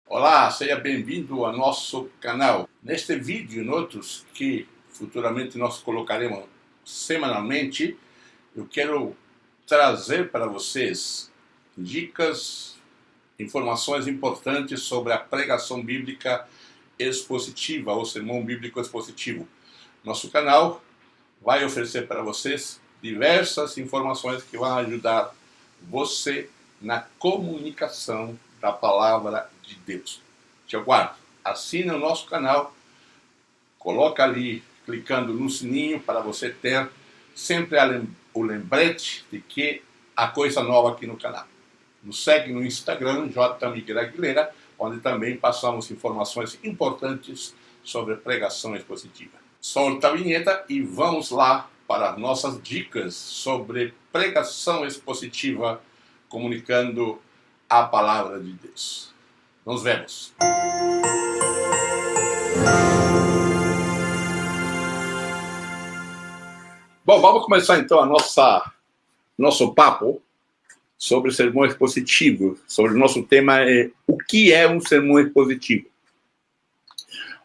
Olá, seja bem-vindo ao nosso canal. Neste vídeo e outros que futuramente nós colocaremos semanalmente, eu quero trazer para vocês dicas, informações importantes sobre a pregação bíblica expositiva ou sermão bíblico expositivo. Nosso canal vai oferecer para vocês diversas informações que vão ajudar você na comunicação da palavra de Deus. Te aguardo. Assine o nosso canal, coloca ali, clicando no sininho para você ter sempre o lembrete de que há coisa nova aqui no canal. Nos segue no Instagram, J. Miguel Aguilera, onde também passamos informações importantes sobre pregação expositiva. Solta a vinheta e vamos lá para nossas dicas sobre pregação expositiva, comunicando a palavra de Deus. Nos vemos. Bom, vamos começar então nosso papo sobre sermão expositivo. Sobre o nosso tema é o que é um sermão expositivo?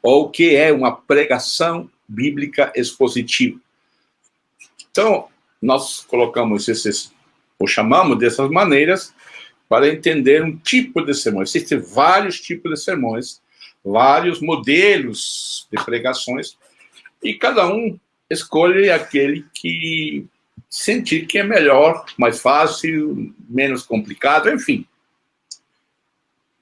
Ou o que é uma pregação bíblica expositiva? Então, nós colocamos ou chamamos dessas maneiras para entender um tipo de sermão. Existem vários tipos de sermões, vários modelos de pregações, e cada um escolhe aquele que sentir que é melhor, mais fácil, menos complicado, enfim.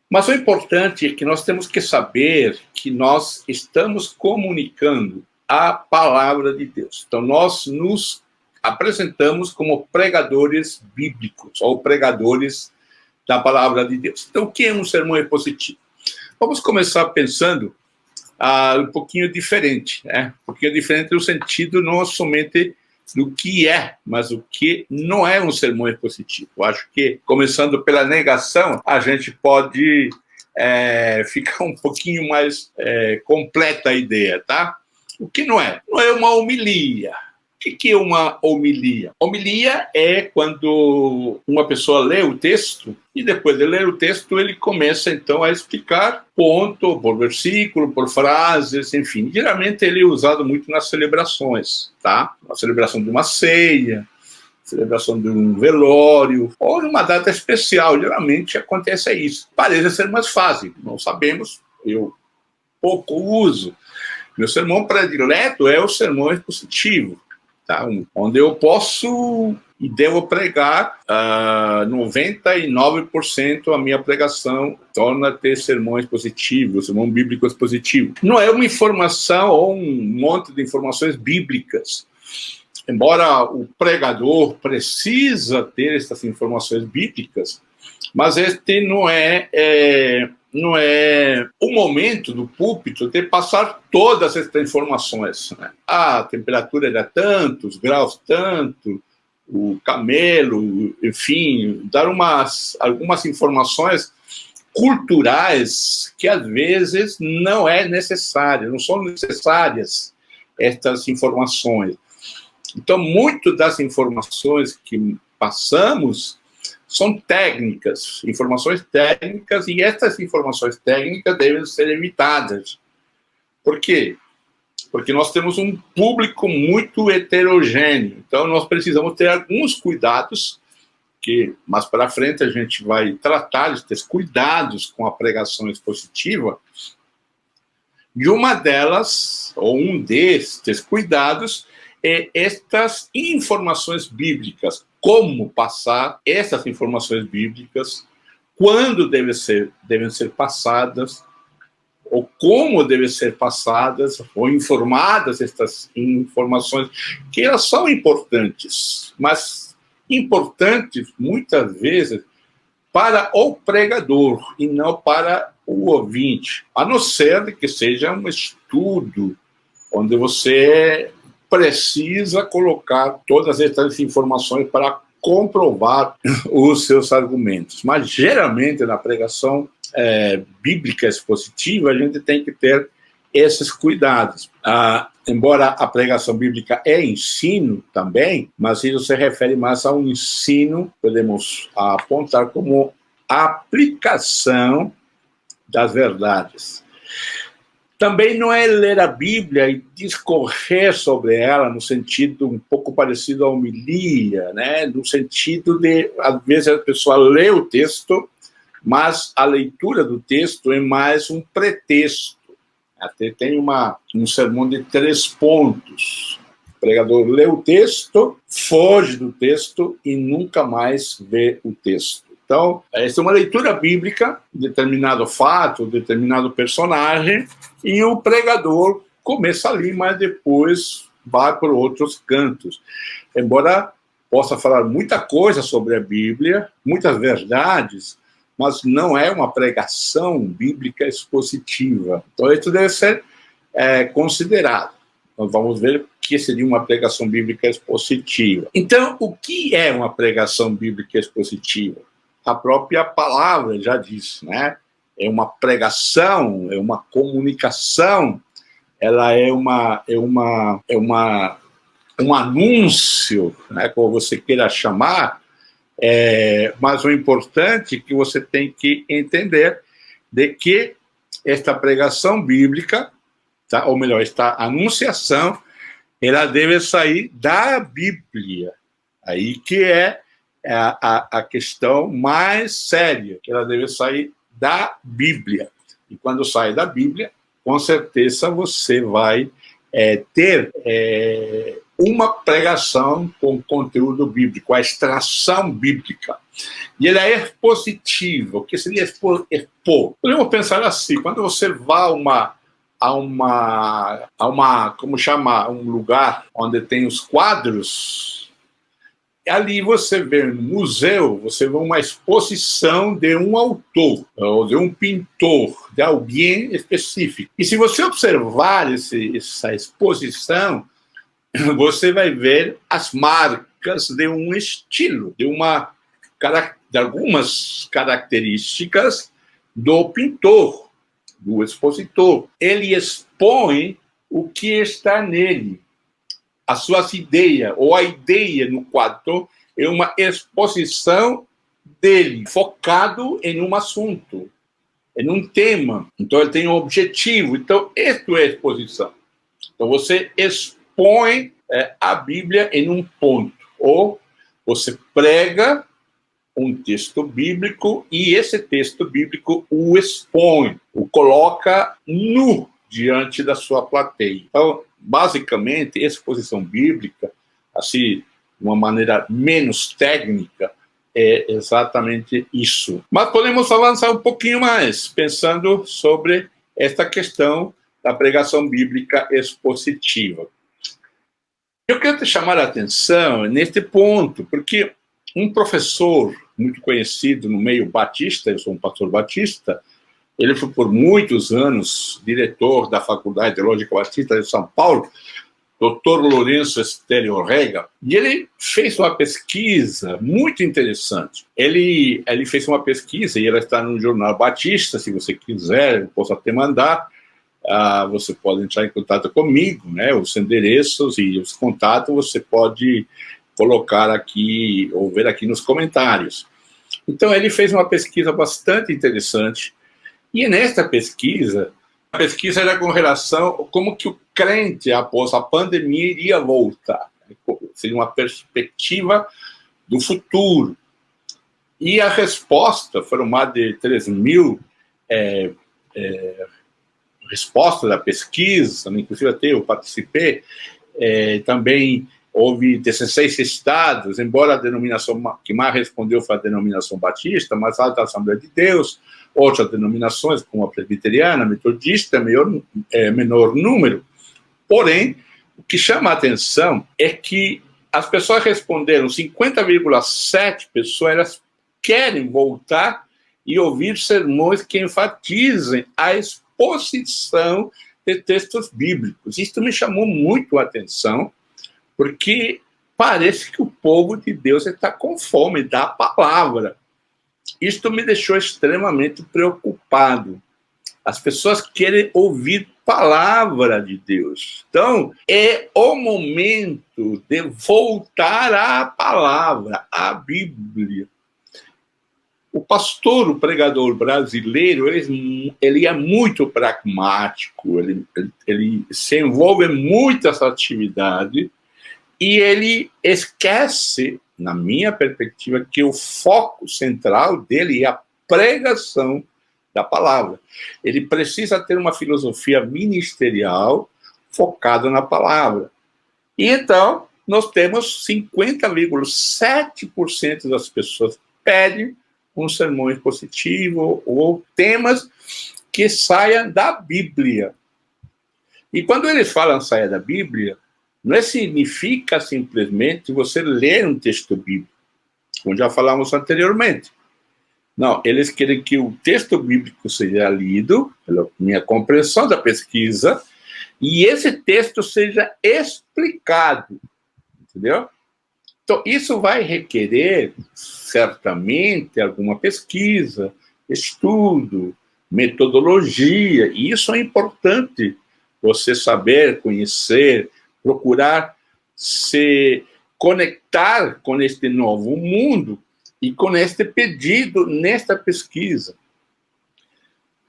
Mas o importante é que nós temos que saber que nós estamos comunicando a palavra de Deus. Então, nós nos apresentamos como pregadores bíblicos, ou pregadores da palavra de Deus. Então, o que é um sermão expositivo? Vamos começar pensando um pouquinho diferente, né? Um pouquinho diferente no sentido não somente do que é, mas o que não é um sermão expositivo. Eu acho que, começando pela negação, a gente pode ficar um pouquinho mais completa a ideia, tá? O que não é? Não é uma homilia. O que é uma homilia? Homilia é quando uma pessoa lê o texto e depois de ler o texto ele começa então a explicar ponto por versículo, por frases, enfim. Geralmente ele é usado muito nas celebrações, tá? Na celebração de uma ceia, celebração de um velório ou numa data especial. Geralmente acontece isso. Parece ser mais fácil, não sabemos, eu pouco uso. Meu sermão predileto é o sermão expositivo. Tá? Onde eu posso e devo pregar 99% a minha pregação torna a ter sermão expositivo, sermão bíblico expositivo. Não é uma informação ou um monte de informações bíblicas. Embora o pregador precisa ter essas informações bíblicas, mas este não é o momento do púlpito de passar todas essas informações, né? A temperatura era tanto, os graus tanto, o camelo, enfim, dar algumas informações culturais que às vezes não são necessárias estas informações. Então, muito das informações que passamos são técnicas, informações técnicas, e essas informações técnicas devem ser evitadas. Por quê? Porque nós temos um público muito heterogêneo, então nós precisamos ter alguns cuidados, que mais para frente a gente vai tratar de ter cuidados com a pregação expositiva, e uma delas, ou um destes cuidados, é estas informações bíblicas. Como passar essas informações bíblicas, quando devem ser passadas, ou como devem ser passadas, ou informadas estas informações, que elas são importantes, mas importantes, muitas vezes, para o pregador e não para o ouvinte, a não ser que seja um estudo onde você precisa colocar todas essas informações para comprovar os seus argumentos. Mas, geralmente, na pregação bíblica expositiva, a gente tem que ter esses cuidados. Embora a pregação bíblica é ensino também, mas isso se refere mais ao ensino, podemos apontar como aplicação das verdades. Também não é ler a Bíblia e discorrer sobre ela no sentido um pouco parecido à homilia, né? No sentido de, às vezes, a pessoa lê o texto, mas a leitura do texto é mais um pretexto. Até tem um sermão de 3 pontos. O pregador lê o texto, foge do texto e nunca mais vê o texto. Então, essa é uma leitura bíblica, determinado fato, determinado personagem, e o pregador começa ali, mas depois vai por outros cantos. Embora possa falar muita coisa sobre a Bíblia, muitas verdades, mas não é uma pregação bíblica expositiva. Então, isso deve ser considerado. Nós vamos ver o que seria uma pregação bíblica expositiva. Então, o que é uma pregação bíblica expositiva? A própria palavra já diz, né? É uma pregação, é uma comunicação, ela é um anúncio, né? Como você queira chamar, mas o importante é que você tem que entender de que esta pregação bíblica, tá? Ou melhor, esta anunciação, ela deve sair da Bíblia. Aí que é a questão mais séria, que ela deve sair da Bíblia. E quando sai da Bíblia, com certeza você vai ter uma pregação com conteúdo bíblico, a extração bíblica. E ela é expositiva. O que seria expor? Podemos pensar assim, quando você vai a uma como chama, um lugar onde tem os quadros, ali você vê no museu, você vê uma exposição de um autor, ou de um pintor, de alguém específico. E se você observar essa exposição, você vai ver as marcas de um estilo, de algumas características do pintor, do expositor. Ele expõe o que está nele. As suas ideias, ou a ideia no quadro, é uma exposição dele, focado em um assunto, em um tema. Então, ele tem um objetivo. Então, isso é exposição. Então, você expõe a Bíblia em um ponto. Ou você prega um texto bíblico e esse texto bíblico o expõe, o coloca nu diante da sua plateia. Então, basicamente, exposição bíblica, assim, de uma maneira menos técnica, é exatamente isso. Mas podemos avançar um pouquinho mais, pensando sobre esta questão da pregação bíblica expositiva. Eu quero te chamar a atenção neste ponto, porque um professor muito conhecido no meio batista, eu sou um pastor batista, ele foi por muitos anos diretor da Faculdade Teológica Batista de São Paulo, Dr. Lourenço Estélio Rega, e ele fez uma pesquisa muito interessante. Ele fez uma pesquisa, e ela está no Jornal Batista, se você quiser, eu posso até mandar, você pode entrar em contato comigo, né? Os endereços e os contatos você pode colocar aqui, ou ver aqui nos comentários. Então, ele fez uma pesquisa bastante interessante, e nesta pesquisa, a pesquisa era com relação a como que o crente, após a pandemia, iria voltar. Seria uma perspectiva do futuro. E a resposta, foram mais de 3.000 respostas da pesquisa, inclusive até eu participei, também houve 16 estados, embora a denominação que mais respondeu foi a denominação batista, mas a da Assembleia de Deus, outras denominações, como a presbiteriana, a metodista, menor número. Porém, o que chama a atenção é que as pessoas responderam, 50,7% pessoas, elas querem voltar e ouvir sermões que enfatizem a exposição de textos bíblicos. Isso me chamou muito a atenção, porque parece que o povo de Deus está com fome da palavra. Isto me deixou extremamente preocupado. As pessoas querem ouvir palavra de Deus. Então, é o momento de voltar à palavra, à Bíblia. O pastor, o pregador brasileiro, ele é muito pragmático, ele se envolve em muitas atividades e ele esquece, na minha perspectiva, que o foco central dele é a pregação da palavra. Ele precisa ter uma filosofia ministerial focada na palavra. E então, nós temos 50,7% das pessoas pedem um sermão expositivo ou temas que saiam da Bíblia. E quando eles falam saia da Bíblia, não significa simplesmente você ler um texto bíblico, como já falamos anteriormente. Não, eles querem que o texto bíblico seja lido, pela minha compreensão da pesquisa, e esse texto seja explicado, entendeu? Então, isso vai requerer, certamente, alguma pesquisa, estudo, metodologia, e isso é importante, você saber, conhecer, procurar se conectar com este novo mundo e com este pedido nesta pesquisa.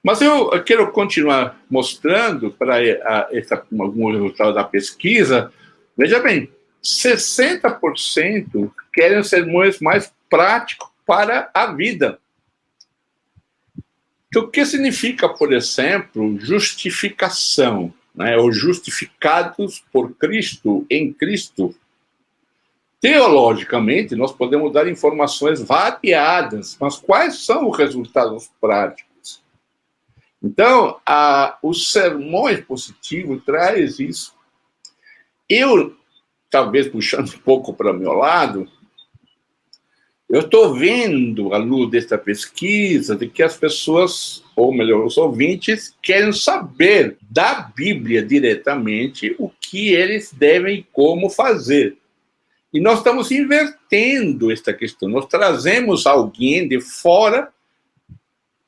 Mas eu quero continuar mostrando para alguns resultados da pesquisa. Veja bem, 60% querem sermões mais práticos para a vida. Então, o que significa, por exemplo, justificação, né? Ou justificados por Cristo, em Cristo? Teologicamente, nós podemos dar informações variadas, mas quais são os resultados práticos? Então, o sermão expositivo traz isso. Eu, talvez puxando um pouco para o meu lado, eu estou vendo, à luz desta pesquisa, de que as pessoas, ou melhor, os ouvintes, querem saber da Bíblia diretamente o que eles devem e como fazer. E nós estamos invertendo esta questão. Nós trazemos alguém de fora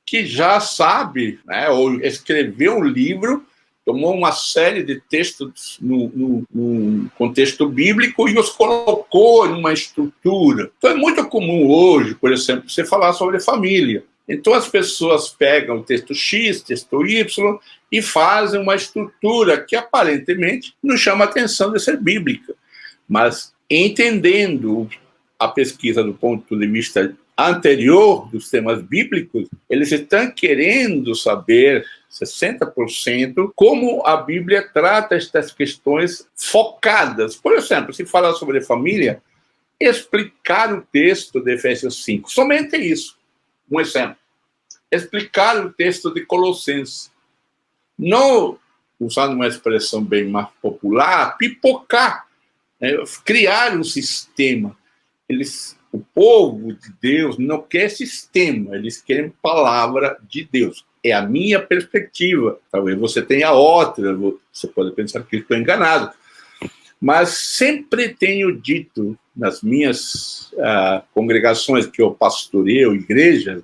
que já sabe, né, ou escreveu um livro, tomou uma série de textos no contexto bíblico e os colocou em uma estrutura. Então é muito comum hoje, por exemplo, você falar sobre família. Então as pessoas pegam o texto X, texto Y e fazem uma estrutura que aparentemente não chama a atenção de ser bíblica. Mas entendendo a pesquisa do ponto de vista anterior dos temas bíblicos, eles estão querendo saber, 60%, como a Bíblia trata estas questões focadas. Por exemplo, se falar sobre família, explicar o texto de Efésios 5, somente isso. Um exemplo. Explicar o texto de Colossenses. Não, usando uma expressão bem mais popular, pipocar, criar um sistema. O povo de Deus não quer sistema, eles querem palavra de Deus. É a minha perspectiva. Talvez você tenha outra, você pode pensar que estou enganado. Mas sempre tenho dito nas minhas congregações que eu pastoreio, igrejas,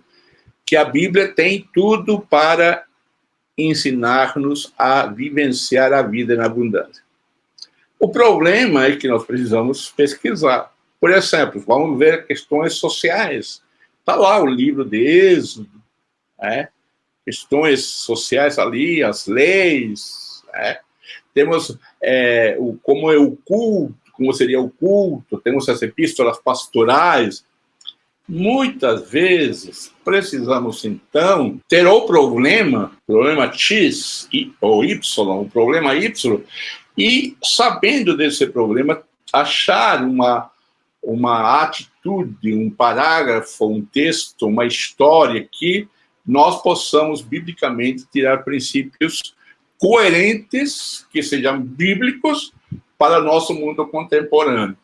que a Bíblia tem tudo para ensinar-nos a vivenciar a vida na abundância. O problema é que nós precisamos pesquisar. Por exemplo, vamos ver questões sociais. Está lá o livro de Êxodo, questões sociais ali, as leis. Temos como é o culto, como seria o culto, temos as epístolas pastorais. Muitas vezes precisamos, então, ter o problema X ou Y, o problema Y, e, sabendo desse problema, achar uma atitude, um parágrafo, um texto, uma história que nós possamos, biblicamente, tirar princípios coerentes, que sejam bíblicos, para o nosso mundo contemporâneo.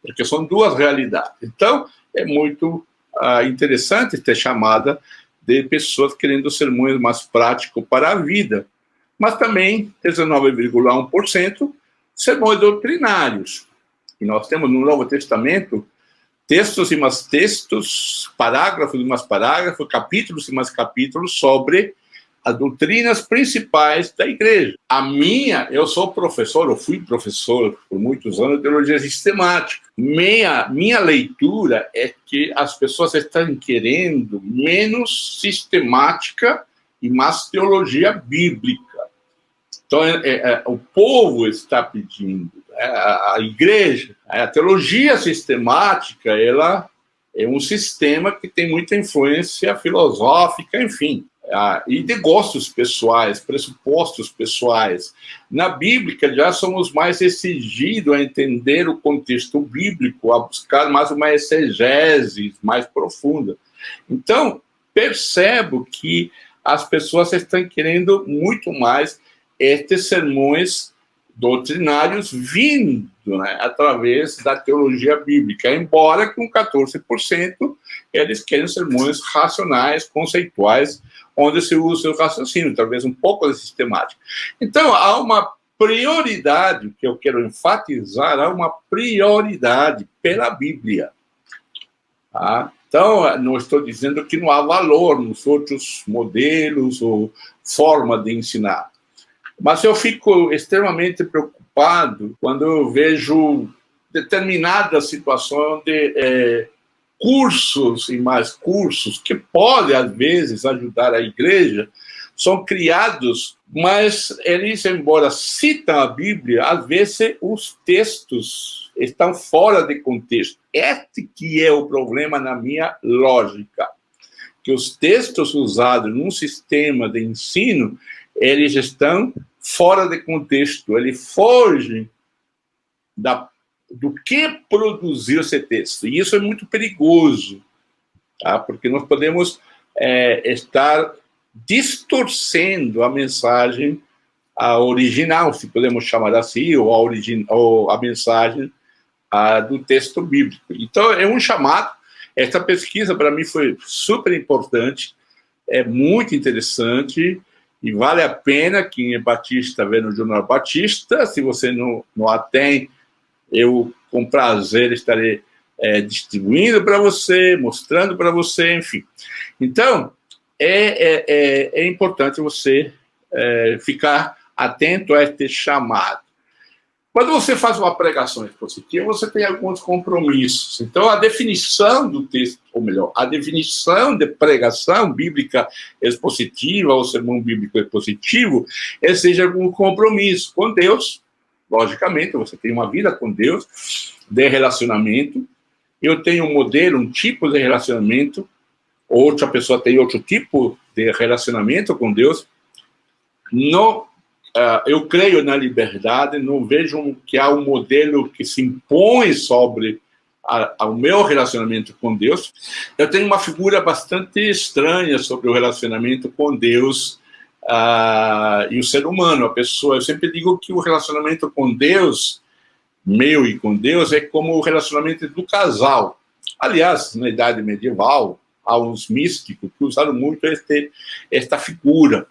Porque são duas realidades. Então, é muito interessante ter chamada de pessoas querendo sermões mais práticos para a vida. Mas também 19,1% sermões doutrinários. E nós temos no Novo Testamento textos e mais textos, parágrafos e mais parágrafos, capítulos e mais capítulos sobre as doutrinas principais da igreja. Eu sou professor, eu fui professor por muitos anos de teologia sistemática. Minha leitura é que as pessoas estão querendo menos sistemática e mais teologia bíblica. Então, o povo está pedindo, a igreja, a teologia sistemática, ela é um sistema que tem muita influência filosófica, enfim, e de gostos pessoais, pressupostos pessoais. Na Bíblia, já somos mais exigidos a entender o contexto bíblico, a buscar mais uma exegese mais profunda. Então, percebo que as pessoas estão querendo muito mais estes sermões doutrinários vindo, né, através da teologia bíblica, embora com 14% eles querem sermões racionais, conceituais, onde se usa o raciocínio, talvez um pouco de sistemática. Então, há uma prioridade, que eu quero enfatizar, há uma prioridade pela Bíblia. Tá? Então, não estou dizendo que não há valor nos outros modelos ou forma de ensinar. Mas eu fico extremamente preocupado quando eu vejo determinada situação de cursos e mais cursos que podem, às vezes, ajudar a igreja, são criados, mas eles, embora citam a Bíblia, às vezes os textos estão fora de contexto. Este que é o problema na minha lógica, que os textos usados num sistema de ensino, eles estão fora de contexto, eles fogem do que produziu esse texto. E isso é muito perigoso, tá? Porque nós podemos estar distorcendo a mensagem original, se podemos chamar assim, ou a mensagem do texto bíblico. Então, é um chamado. Essa pesquisa, para mim, foi super importante, é muito interessante, e vale a pena quem é batista ver no Jornal Batista. Se você não a tem, eu, com prazer, estarei distribuindo para você, mostrando para você, enfim. Então, é importante você ficar atento a este chamado. Quando você faz uma pregação expositiva, você tem alguns compromissos. Então, a definição do texto, ou melhor, a definição de pregação bíblica expositiva, ou sermão bíblico expositivo, seja algum compromisso com Deus. Logicamente, você tem uma vida com Deus, de relacionamento. Eu tenho um modelo, um tipo de relacionamento, outra pessoa tem outro tipo de relacionamento com Deus. Eu creio na liberdade, não vejo que há um modelo que se impõe sobre o meu relacionamento com Deus. Eu tenho uma figura bastante estranha sobre o relacionamento com Deus e o ser humano, a pessoa. Eu sempre digo que o relacionamento com Deus, meu e com Deus, é como o relacionamento do casal. Aliás, na Idade Medieval, há uns místicos que usaram muito esta figura.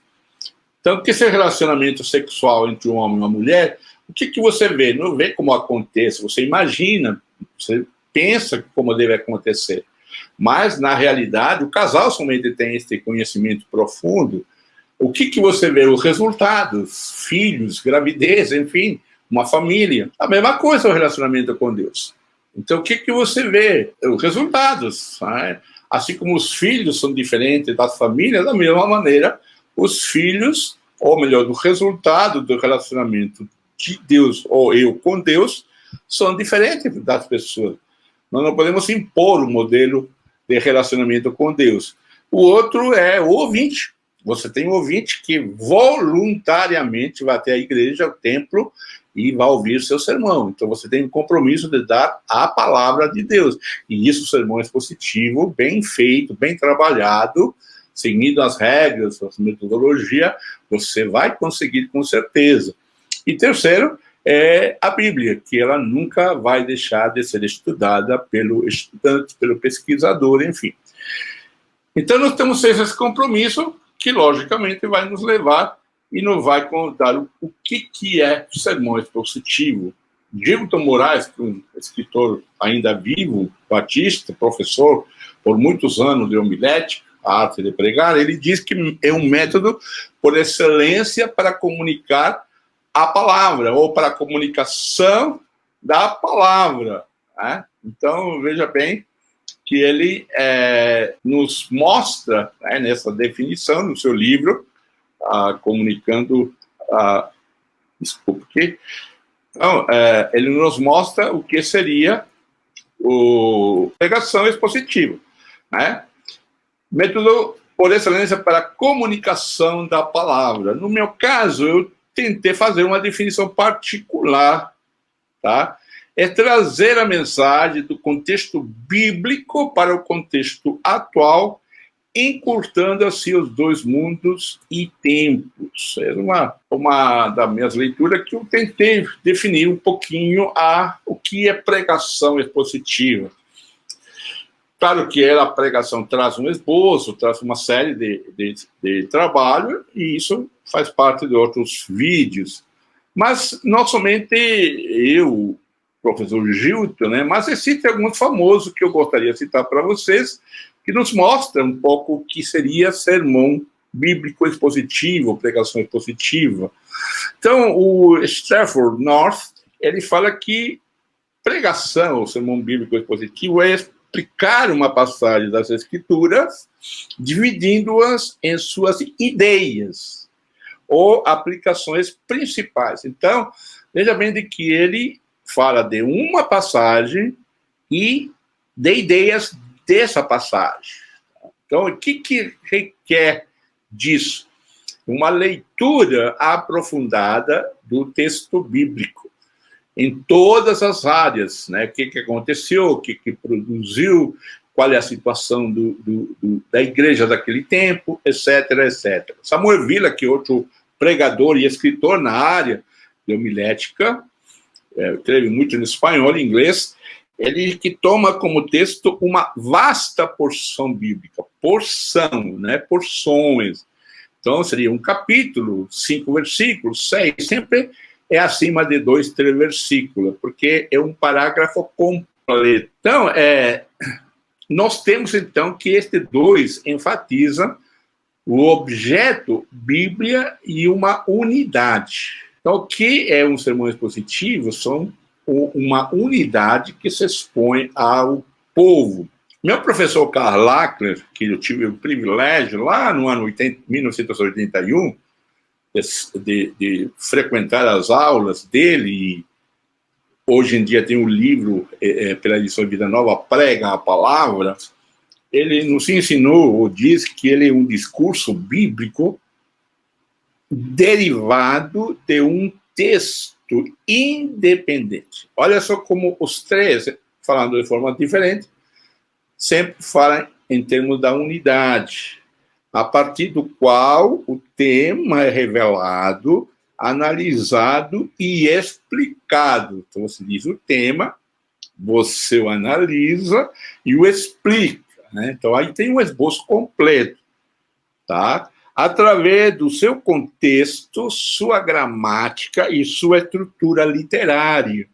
Então, que esse relacionamento sexual entre um homem e uma mulher, o que você vê? Não vê como acontece, você imagina, você pensa como deve acontecer. Mas, na realidade, o casal somente tem esse conhecimento profundo. O que você vê? Os resultados, filhos, gravidez, enfim, uma família. A mesma coisa o relacionamento com Deus. Então, o que você vê? Os resultados. Né? Assim como os filhos são diferentes das famílias, da mesma maneira, os filhos, ou melhor, do resultado do relacionamento de Deus ou eu com Deus, são diferentes das pessoas. Nós não podemos impor um modelo de relacionamento com Deus. O outro é o ouvinte. Você tem um ouvinte que voluntariamente vai até a igreja, ao templo, e vai ouvir seu sermão. Então você tem um compromisso de dar a palavra de Deus. E isso, o sermão expositivo, bem feito, bem trabalhado, seguindo as regras, as metodologias, você vai conseguir com certeza. E terceiro, é a Bíblia, que ela nunca vai deixar de ser estudada pelo estudante, pelo pesquisador, enfim. Então, nós temos esse compromisso que, logicamente, vai nos levar e nos vai contar o que é sermão expositivo. Diego Moraes, que é um escritor ainda vivo, batista, professor por muitos anos de homilética, a arte de pregar, ele diz que é um método por excelência para comunicar a palavra, ou para a comunicação da palavra, né? Então, veja bem que ele nos mostra, né, nessa definição, no seu livro, comunicando... desculpe, então, ele nos mostra o que seria o pregação expositiva, né? Método por excelência para a comunicação da palavra. No meu caso, eu tentei fazer uma definição particular, tá? É trazer a mensagem do contexto bíblico para o contexto atual, encurtando assim os dois mundos e tempos. É uma das minhas leituras que eu tentei definir um pouquinho o que é pregação expositiva. Claro que a pregação traz um esboço, traz uma série de trabalho, e isso faz parte de outros vídeos. Mas não somente eu, professor Gilton, né, mas existem alguns famosos que eu gostaria de citar para vocês, que nos mostram um pouco o que seria sermão bíblico expositivo, pregação expositiva. Então, o Stafford North, ele fala que pregação, ou sermão bíblico expositivo, é explicar uma passagem das Escrituras, dividindo-as em suas ideias ou aplicações principais. Então, veja bem de que ele fala de uma passagem e de ideias dessa passagem. Então, o que requer disso? Uma leitura aprofundada do texto bíblico, em todas as áreas, né? O que aconteceu, o que produziu, qual é a situação da igreja daquele tempo, etc, etc. Samuel Villa, que é outro pregador e escritor na área de homilética, escreve muito em espanhol e inglês, ele que toma como texto uma vasta porção bíblica, porção, né? Porções. Então, seria um capítulo, 5 versículos, 6, sempre é acima de 2, 3 versículos, porque é um parágrafo completo. Então, nós temos, então, que este 2 enfatiza o objeto, Bíblia, e uma unidade. Então, o que é um sermão expositivo? São uma unidade que se expõe ao povo. Meu professor Karl Lackler, que eu tive o privilégio, lá no ano 1981, de frequentar as aulas dele, e hoje em dia tem um livro, pela edição Vida Nova, Prega a Palavra, ele nos ensinou, ou diz que ele é um discurso bíblico derivado de um texto independente. Olha só como os três, falando de forma diferente, sempre falam em termos da unidade, a partir do qual o tema é revelado, analisado e explicado. Então, você diz o tema, você o analisa e o explica, né? Então, aí tem um esboço completo, tá? Através do seu contexto, sua gramática e sua estrutura literária,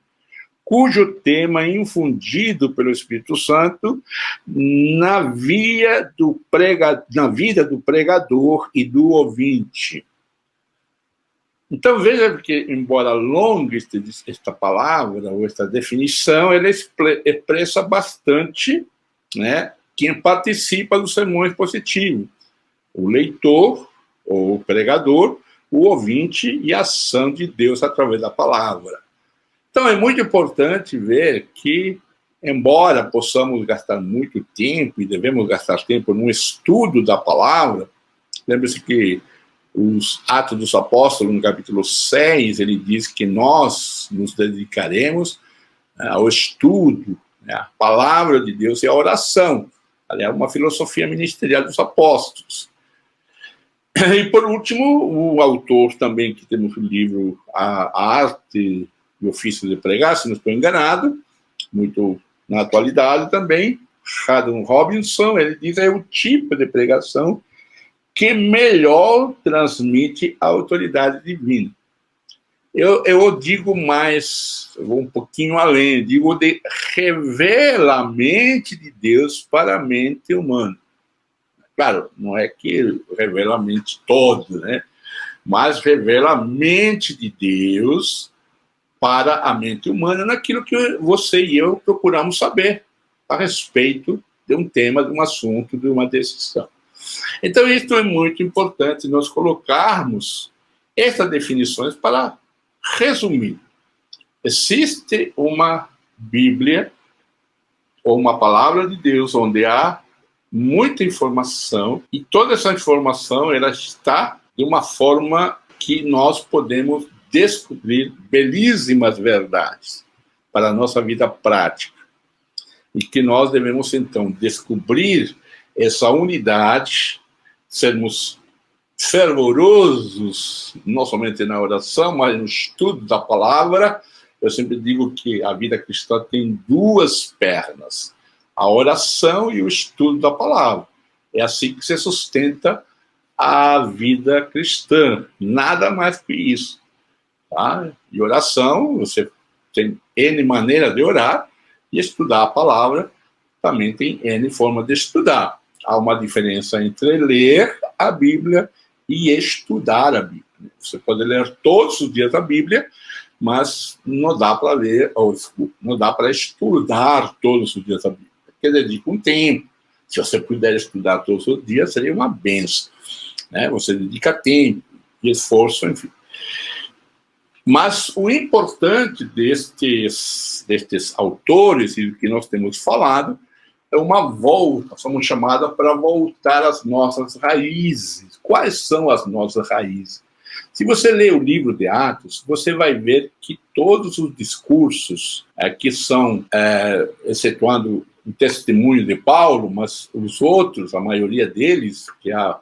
cujo tema é infundido pelo Espírito Santo na vida do pregador e do ouvinte. Então, veja que, embora longa esta palavra, ou esta definição, ela expressa bastante, né, quem participa do sermão expositivo. O leitor, ou o pregador, o ouvinte e a ação de Deus através da palavra. Então, é muito importante ver que, embora possamos gastar muito tempo, e devemos gastar tempo no estudo da palavra, lembre-se que os Atos dos Apóstolos, no capítulo 6, ele diz que nós nos dedicaremos ao estudo, né, a palavra de Deus e a oração. Aliás, uma filosofia ministerial dos apóstolos. E, por último, o autor também, que temos o livro A Arte e Ofício de Pregar, se não estou enganado, muito na atualidade também, Haddon Robinson, ele diz que é o tipo de pregação que melhor transmite a autoridade divina. Eu digo mais, eu vou um pouquinho além, digo revela a mente de Deus para a mente humana. Claro, não é que revela a mente toda, né? Mas revela a mente de Deus para a mente humana naquilo que você e eu procuramos saber a respeito de um tema, de um assunto, de uma decisão. Então, isso é muito importante nós colocarmos essas definições para resumir. Existe uma Bíblia ou uma palavra de Deus onde há muita informação e toda essa informação ela está de uma forma que nós podemos descobrir belíssimas verdades para a nossa vida prática e que nós devemos então descobrir essa unidade, sermos fervorosos não somente na oração, mas no estudo da palavra. Eu sempre digo que a vida cristã tem duas pernas, a oração e o estudo da palavra. É assim que se sustenta a vida cristã, nada mais que isso. Tá? E oração, você tem N maneira de orar, e estudar a palavra também tem N forma de estudar. Há uma diferença entre ler a Bíblia e estudar a Bíblia. Você pode ler todos os dias a Bíblia, mas não dá para ler, ou não dá para estudar todos os dias a Bíblia. Porque dedica um tempo. Se você puder estudar todos os dias, seria uma benção. Né? Você dedica tempo e esforço, enfim. Mas o importante destes autores e do que nós temos falado é uma volta, somos chamados para voltar às nossas raízes. Quais são as nossas raízes? Se você ler o livro de Atos, você vai ver que todos os discursos que são, excetuando o testemunho de Paulo, mas os outros, a maioria deles, que há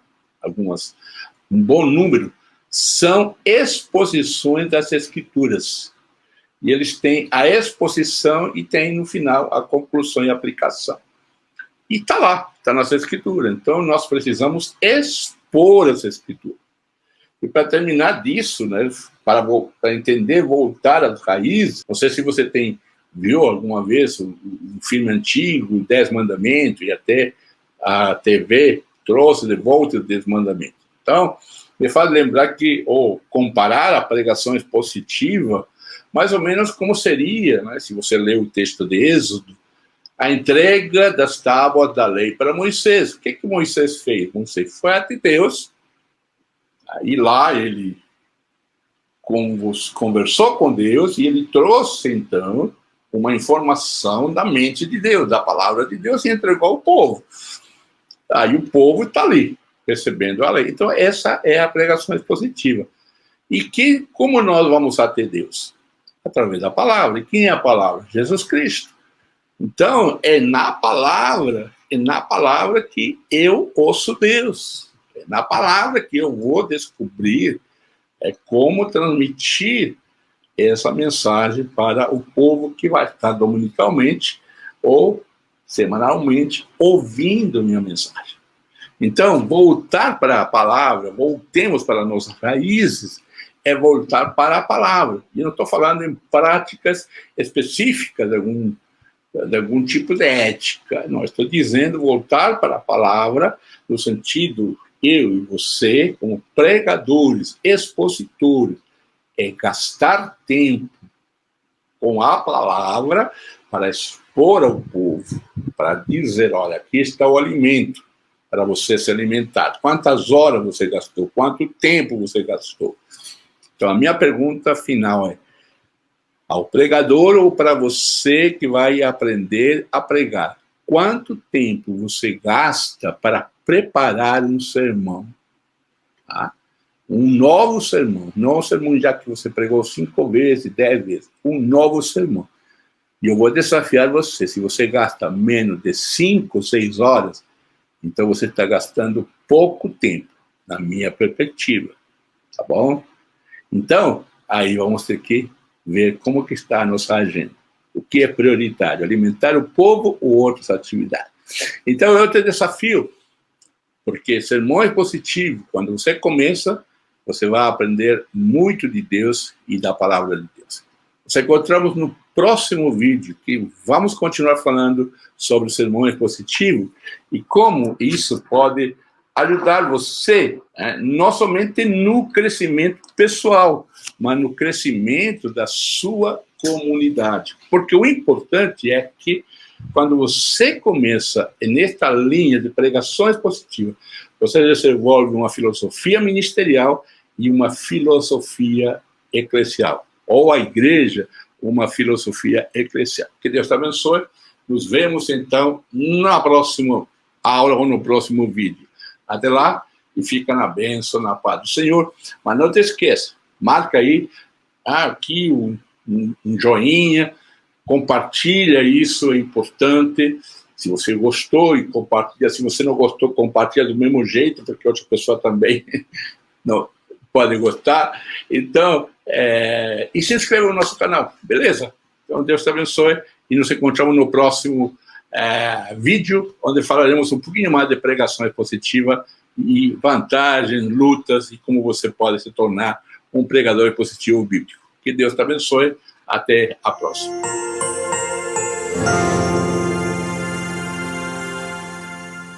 um bom número, são exposições das Escrituras. E eles têm a exposição e têm, no final, a conclusão e a aplicação. E está lá, está nas Escrituras. Então, nós precisamos expor essa Escritura. E para terminar disso, né, para entender, voltar às raízes, não sei se você viu alguma vez um filme antigo, 10 Mandamentos, e até a TV trouxe de volta os 10 Mandamentos. Então, me faz lembrar ou comparar a pregação expositiva, mais ou menos como seria, né, se você ler o texto de Êxodo, a entrega das tábuas da lei para Moisés. O que Moisés fez? Moisés foi até Deus, aí lá ele conversou com Deus e ele trouxe, então, uma informação da mente de Deus, da palavra de Deus, e entregou ao povo. Aí o povo está ali, recebendo a lei. Então, essa é a pregação expositiva. E como nós vamos até Deus? Através da palavra. E quem é a palavra? Jesus Cristo. Então, é na palavra que eu ouço Deus. É na palavra que eu vou descobrir como transmitir essa mensagem para o povo que vai estar dominicalmente ou semanalmente ouvindo minha mensagem. Então, voltar para a palavra, voltemos para nossas raízes, é voltar para a palavra. E eu não estou falando em práticas específicas de algum tipo de ética. Não, estou dizendo voltar para a palavra no sentido, eu e você, como pregadores, expositores, é gastar tempo com a palavra para expor ao povo, para dizer, olha, aqui está o alimento para você se alimentar. Quantas horas você gastou? Quanto tempo você gastou? Então, a minha pergunta final é, ao pregador ou para você que vai aprender a pregar, quanto tempo você gasta para preparar um sermão? Tá? Um novo sermão, não um sermão já que você pregou 5 vezes, 10 vezes, um novo sermão. E eu vou desafiar você, se você gasta menos de 5, 6 horas, então você está gastando pouco tempo, na minha perspectiva, tá bom? Então, aí vamos ter que ver como que está a nossa agenda. O que é prioritário, alimentar o povo ou outras atividades. Então, eu te desafio, porque sermão é positivo. Quando você começa, você vai aprender muito de Deus e da palavra de Deus. Nos encontramos no próximo vídeo, que vamos continuar falando sobre o sermão positivo e como isso pode ajudar você, não somente no crescimento pessoal, mas no crescimento da sua comunidade. Porque o importante é que, quando você começa nesta linha de pregações positivas, você desenvolve uma filosofia ministerial e uma filosofia eclesial. Ou a igreja, uma filosofia eclesial. Que Deus te abençoe. Nos vemos, então, na próxima aula ou no próximo vídeo. Até lá, e fica na bênção, na paz do Senhor. Mas não te esqueça, marca aí aqui um joinha, compartilha, isso é importante. Se você gostou, e compartilha. Se você não gostou, compartilha do mesmo jeito, porque outra pessoa também não pode gostar. Então, e se inscreva no nosso canal, beleza? Então, Deus te abençoe, e nos encontramos no próximo vídeo, onde falaremos um pouquinho mais de pregação positiva e vantagens, lutas, e como você pode se tornar um pregador positivo bíblico. Que Deus te abençoe. Até a próxima.